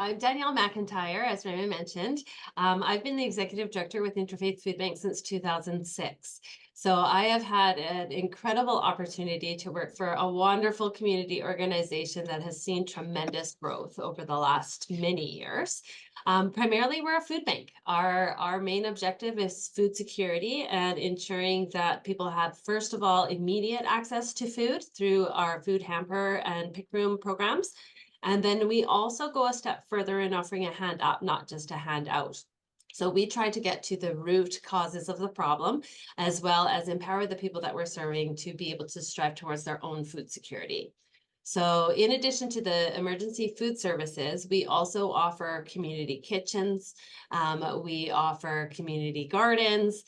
I'm Danielle McIntyre, as Raymond mentioned. I've been the executive director with Interfaith Food Bank since 2006. So I have had an incredible opportunity to work for a wonderful community organization that has seen tremendous growth over the last many years. Primarily, we're a food bank. Our main objective is food security and ensuring that people have, first of all, immediate access to food through our food hamper and pick room programs. And then we also go a step further in offering a hand up, not just a hand out. So we try to get to the root causes of the problem, as well as empower the people that we're serving to be able to strive towards their own food security. So in addition to the emergency food services, we also offer community kitchens. We offer community gardens.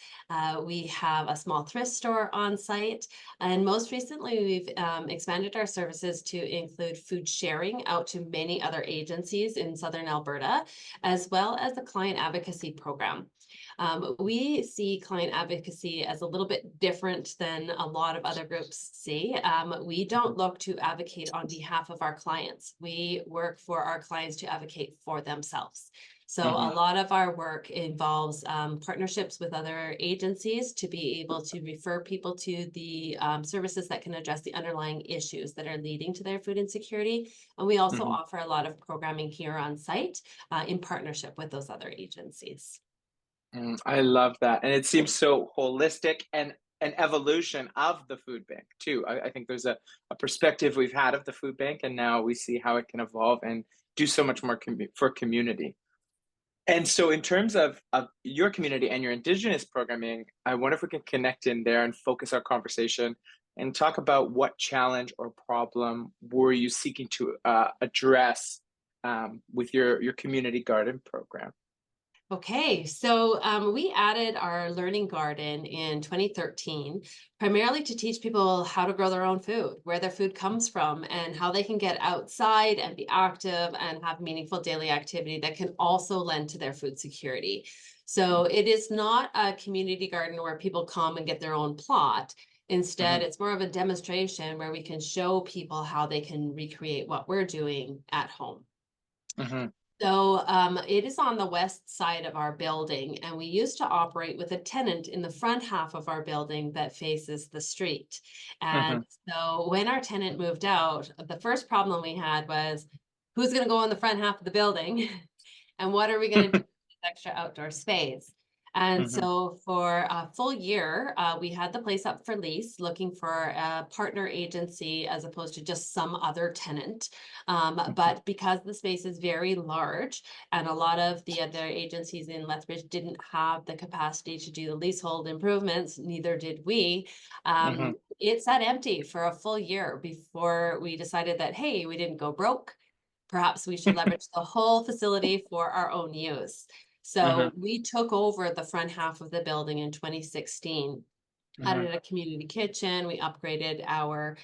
We have a small thrift store on site. And most recently, we've expanded our services to include food sharing out to many other agencies in Southern Alberta, as well as a client advocacy program. We see client advocacy as a little bit different than a lot of other groups see. We don't look to advocate on behalf of our clients. We work for our clients to advocate for themselves. So a lot of our work involves partnerships with other agencies to be able to refer people to the services that can address the underlying issues that are leading to their food insecurity. And we also offer a lot of programming here on site in partnership with those other agencies. I love that. And it seems so holistic and an evolution of the food bank too. I think there's a perspective we've had of the food bank, and now we see how it can evolve and do so much more for community. And so in terms of your community and your Indigenous programming, I wonder if we can connect in there and focus our conversation and talk about what challenge or problem were you seeking to address with your community garden program? Okay, so we added our learning garden in 2013, primarily to teach people how to grow their own food, where their food comes from, and how they can get outside and be active and have meaningful daily activity that can also lend to their food security. So it is not a community garden where people come and get their own plot. Instead, it's more of a demonstration where we can show people how they can recreate what we're doing at home. hmm So it is on the west side of our building, and we used to operate with a tenant in the front half of our building that faces the street. And hmm so when our tenant moved out, the first problem we had was who's going to go in the front half of the building and what are we going to do with this extra outdoor space? And hmm so for a full year, we had the place up for lease, looking for a partner agency as opposed to just some other tenant. But because the space is very large and a lot of the other agencies in Lethbridge didn't have the capacity to do the leasehold improvements, neither did we. hmm It sat empty for a full year before we decided that, hey, we didn't go broke. Perhaps we should leverage the whole facility for our own use. hmm So we took over the front half of the building in 2016, hmm added a community kitchen. We upgraded our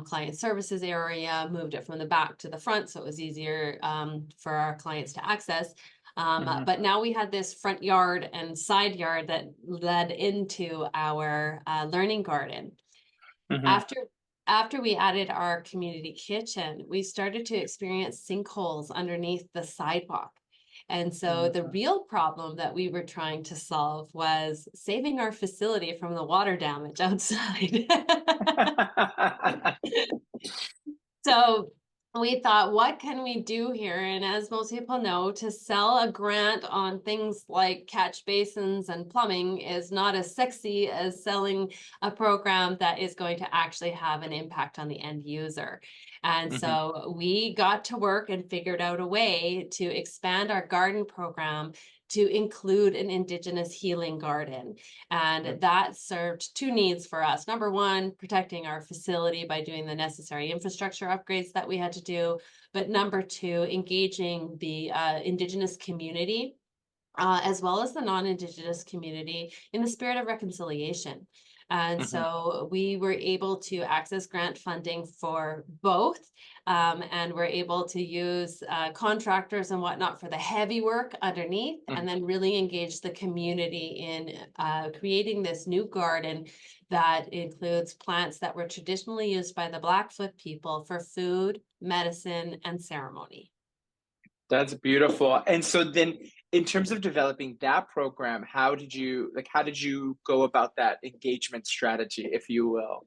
client services area, moved it from the back to the front so it was easier for our clients to access. hmm But now we had this front yard and side yard that led into our learning garden. hmm After after we added our community kitchen, we started to experience sinkholes underneath the sidewalk. And so the real problem that we were trying to solve was saving our facility from the water damage outside. So we thought, what can we do here? And as most people know, to sell a grant on things like catch basins and plumbing is not as sexy as selling a program that is going to actually have an impact on the end user. And hmm so we got to work and figured out a way to expand our garden program to include an Indigenous healing garden. And that served two needs for us. Number one, protecting our facility by doing the necessary infrastructure upgrades that we had to do. But number two, engaging the Indigenous community as well as the non-Indigenous community in the spirit of reconciliation. And hmm so we were able to access grant funding for both, and we're able to use contractors and whatnot for the heavy work underneath, and then really engage the community in creating this new garden that includes plants that were traditionally used by the Blackfoot people for food, medicine, and ceremony. That's beautiful. And so then in terms of developing that program, how did you go about that engagement strategy, if you will?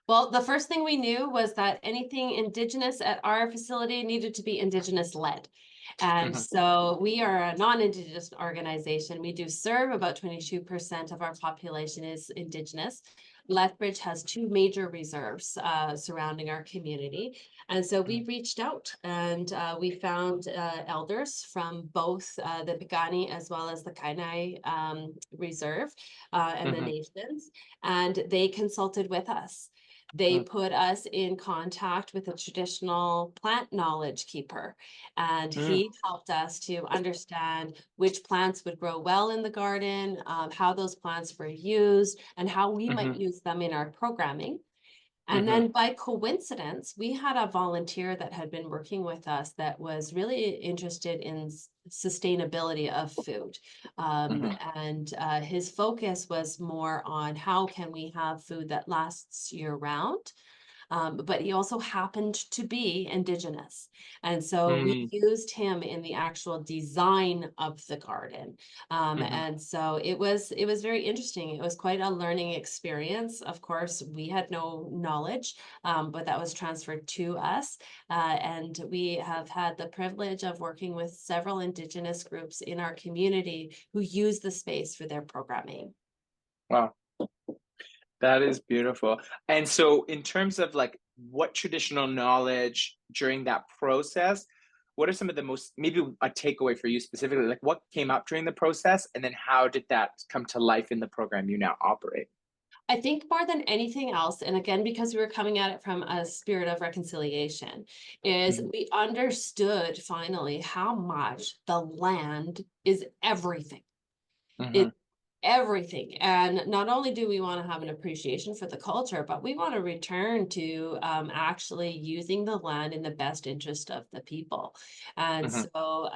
Well, the first thing we knew was that anything Indigenous at our facility needed to be Indigenous led. And Hmm. so we are a non-Indigenous organization. We do serve about 22% of our population is Indigenous. Lethbridge has two major reserves surrounding our community. And so we reached out and we found elders from both the Piikani as well as the Kainai Reserve and the Hmm. nations, and they consulted with us. They Hmm. put us in contact with a traditional plant knowledge keeper, and Hmm. he helped us to understand which plants would grow well in the garden, how those plants were used, and how we might Hmm. use them in our programming. And Hmm. then by coincidence, we had a volunteer that had been working with us that was really interested in sustainability of food. Hmm. And his focus was more on how can we have food that lasts year round, but he also happened to be Indigenous. And so we Hmm. used him in the actual design of the garden. Hmm. And so it was very interesting. It was quite a learning experience. Of course, we had no knowledge, but that was transferred to us. And we have had the privilege of working with several Indigenous groups in our community who use the space for their programming. Wow. That is beautiful. And so in terms of like what traditional knowledge during that process, what are some of the most, maybe a takeaway for you specifically, like what came up during the process and then how did that come to life in the program you now operate? I think more than anything else, and again, because we were coming at it from a spirit of reconciliation, is Mhm. we understood finally how much the land is everything. Mhm. Everything. And not only do we want to have an appreciation for the culture, but we want to return to actually using the land in the best interest of the people. And Mhm. so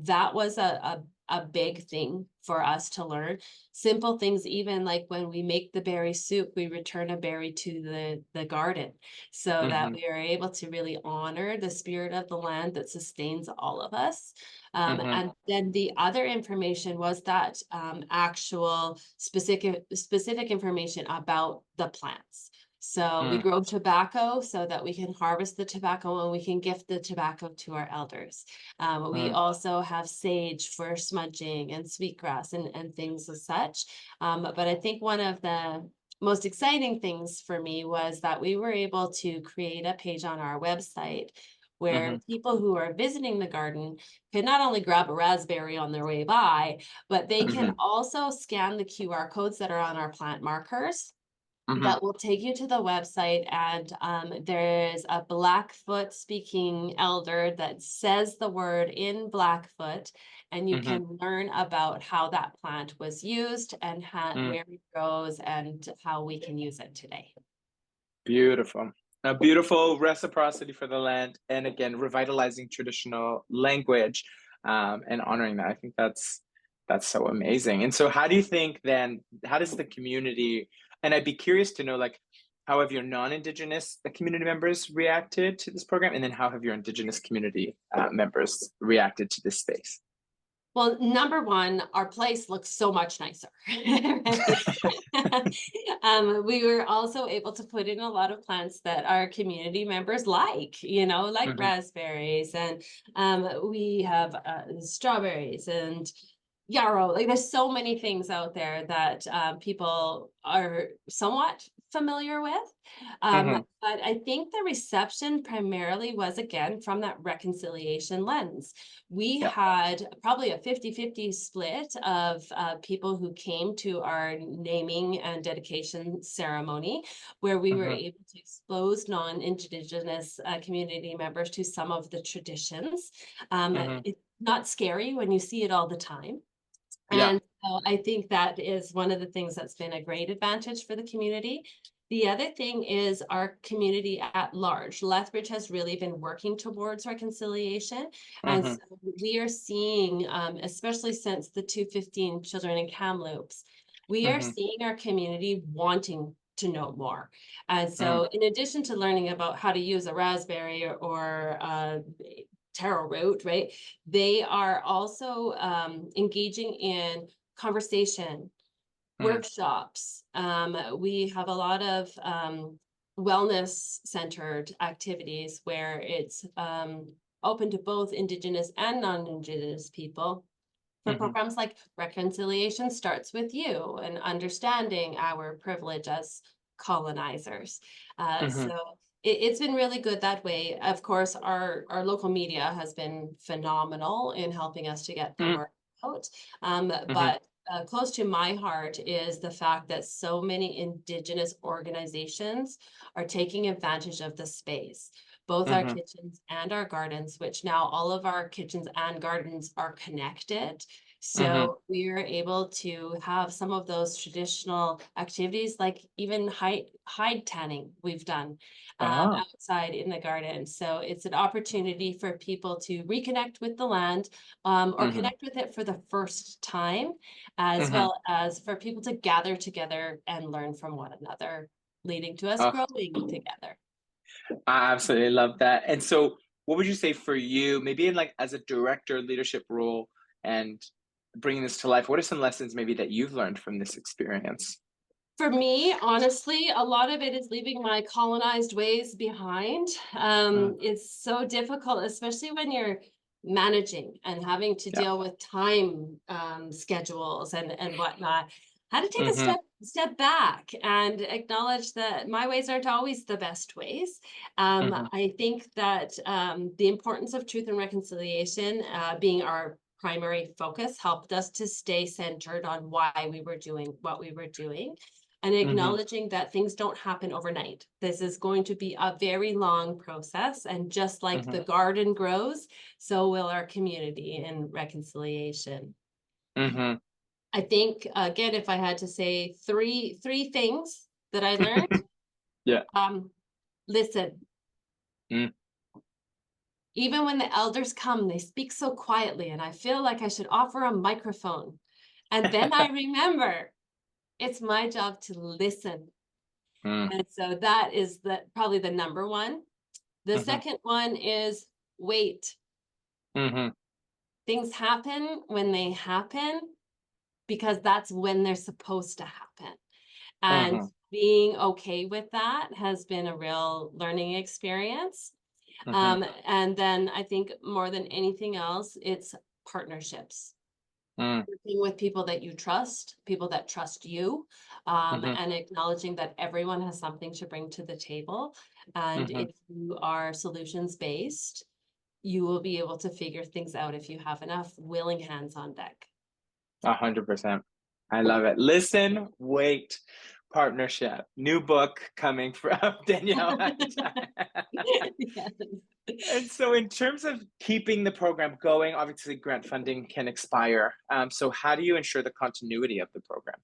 that was a big thing for us to learn. Simple things, even like when we make the berry soup, we return a berry to the garden so that Mhm. we are able to really honor the spirit of the land that sustains all of us. Mhm. And then the other information was that actual specific information about the plants. So we Mm. grow tobacco so that we can harvest the tobacco and we can gift the tobacco to our elders. We Mm. also have sage for smudging and sweetgrass and things as such. But I think one of the most exciting things for me was that we were able to create a page on our website where Mhm. people who are visiting the garden can not only grab a raspberry on their way by, but they can Mhm. also scan the QR codes that are on our plant markers Mhm. that will take you to the website. And there's a Blackfoot speaking elder that says the word in Blackfoot, and you Mhm. can learn about how that plant was used and Mm. where it grows and how we can use it today. Beautiful. A beautiful reciprocity for the land, and again, revitalizing traditional language and honoring that. I think that's so amazing. And so, how do you think then? How does the community? And I'd be curious to know, like, how have your non-Indigenous community members reacted to this program, and then how have your Indigenous community members reacted to this space? Well, number one, our place looks so much nicer. Right? We were also able to put in a lot of plants that our community members like, like Hmm. raspberries, and we have strawberries and yarrow. Like there's so many things out there that people are somewhat familiar with. Hmm. But I think the reception primarily was again from that reconciliation lens. We Yeah. had probably a 50-50 split of people who came to our naming and dedication ceremony, where we were Hmm. able to expose non-Indigenous community members to some of the traditions. Hmm. It's not scary when you see it all the time. Yeah. And so I think that is one of the things that's been a great advantage for the community. The other thing is our community at large. Lethbridge has really been working towards reconciliation. And Hmm. so we are seeing, especially since the 215 children in Kamloops, we are Hmm. seeing our community wanting to know more. And Mm. so in addition to learning about how to use a raspberry or taro root, right? They are also engaging in conversation, Mm, workshops. We have a lot of wellness centered activities where it's open to both Indigenous and non-Indigenous people. For mhm, programs like Reconciliation Starts With You and understanding our privilege as colonizers. mhm, So it's been really good that way. Of course, our local media has been phenomenal in helping us to get the mm, word out. mhm. But close to my heart is the fact that so many Indigenous organizations are taking advantage of the space, both our Mhm, kitchens and our gardens, which now all of our kitchens and gardens are connected. mhm. So we're able to have some of those traditional activities, like even hide tanning we've done Ah, outside in the garden. So it's an opportunity for people to reconnect with the land or mhm, connect with it for the first time, as mhm. well as for people to gather together and learn from one another, leading to us Oh, growing together. I absolutely love that. And so, what would you say for you, maybe in like as a director leadership role and bringing this to life? What are some lessons maybe that you've learned from this experience? For me, honestly, a lot of it is leaving my colonized ways behind. Mm, It's so difficult, especially when you're managing and having to yeah. deal with time schedules and whatnot. How to take a Mhm, step back and acknowledge that my ways aren't always the best ways. mhm, I think that the importance of truth and reconciliation being our primary focus helped us to stay centered on why we were doing what we were doing and mhm, acknowledging that things don't happen overnight. This is going to be a very long process. And just like mhm, the garden grows, so will our community in reconciliation. mhm. I think, again, if I had to say three things that I learned, Yeah. um, listen. Mm. Even when the elders come, they speak so quietly, and I feel like I should offer a microphone. And then I remember it's my job to listen. Mm, And so that is probably the number one. The mhm, second one is wait. mhm, Things happen when they happen because that's when they're supposed to happen. And mhm, being okay with that has been a real learning experience. mhm, And then I think more than anything else, it's partnerships. mm, Working with people that you trust, people that trust you, mhm, and acknowledging that everyone has something to bring to the table. And mhm. if you are solutions based, you will be able to figure things out if you have enough willing hands on deck. 100%. I love it. Listen, wait, partnership. New book coming from Danielle McIntyre. Yes. And so, in terms of keeping the program going, obviously grant funding can expire. So, how do you ensure the continuity of the program?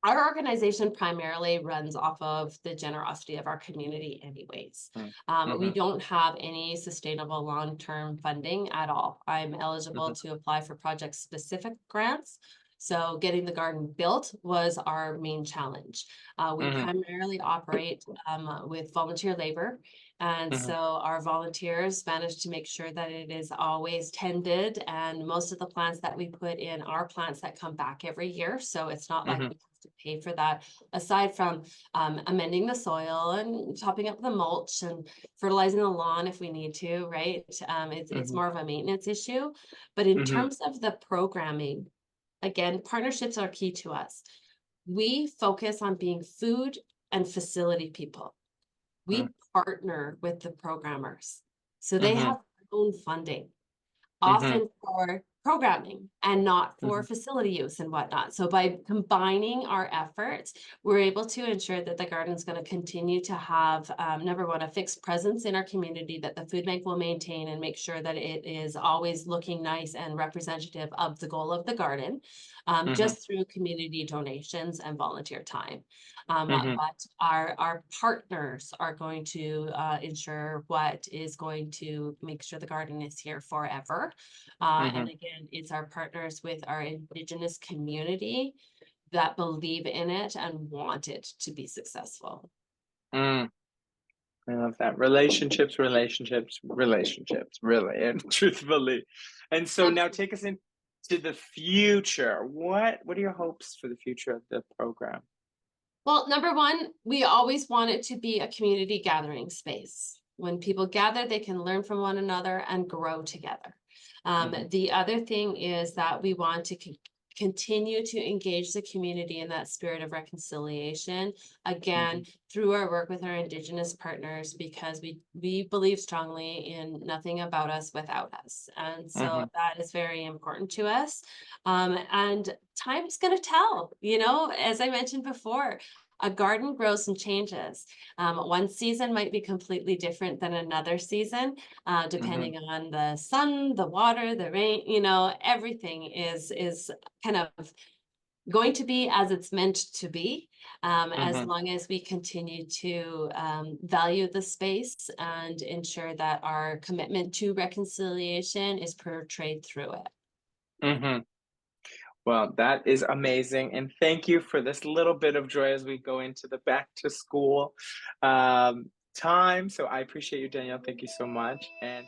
Our organization primarily runs off of the generosity of our community anyways. Mm, We mhm, don't have any sustainable long-term funding at all. I'm eligible mhm, to apply for project-specific grants. So getting the garden built was our main challenge. We mhm, primarily operate with volunteer labor. And mhm, so our volunteers manage to make sure that it is always tended. And most of the plants that we put in are plants that come back every year. So it's not like mhm, we to pay for that aside from amending the soil and topping up the mulch and fertilizing the lawn if we need to, right? It's mhm, more of a maintenance issue. But in mhm, terms of the programming, again, partnerships are key to us. We focus on being food and facility people. mhm, We partner with the programmers. So they mhm, have their own funding mhm, often for programming and not for mhm, facility use and whatnot. So by combining our efforts, we're able to ensure that the garden is going to continue to have, number one, a fixed presence in our community that the food bank will maintain and make sure that it is always looking nice and representative of the goal of the garden, mhm, just through community donations and volunteer time. mhm, But our partners are going to ensure what is going to make sure the garden is here forever. And mhm, again, it's our partners with our Indigenous community that believe in it and want it to be successful. mm. I love that. Relationships, relationships, relationships, really, and truthfully. And so now Absolutely. take us into the future. What are your hopes for the future of the program? Well, number one, we always want it to be a community gathering space. When people gather, they can learn from one another and grow together. Hmm. The other thing is that we want to continue to engage the community in that spirit of reconciliation, again, Hmm. through our work with our Indigenous partners, because we believe strongly in nothing about us without us. And so Hmm. that is very important to us. And time's going to tell, as I mentioned before, a garden grows and changes. One season might be completely different than another season, Hmm. depending on the sun, the water, the rain. Everything is kind of going to be as it's meant to be, as Hmm. long as we continue to value the space and ensure that our commitment to reconciliation is portrayed through it. Hmm. Well, that is amazing. And thank you for this little bit of joy as we go into the back to school time. So I appreciate you, Danielle. Thank you so much. And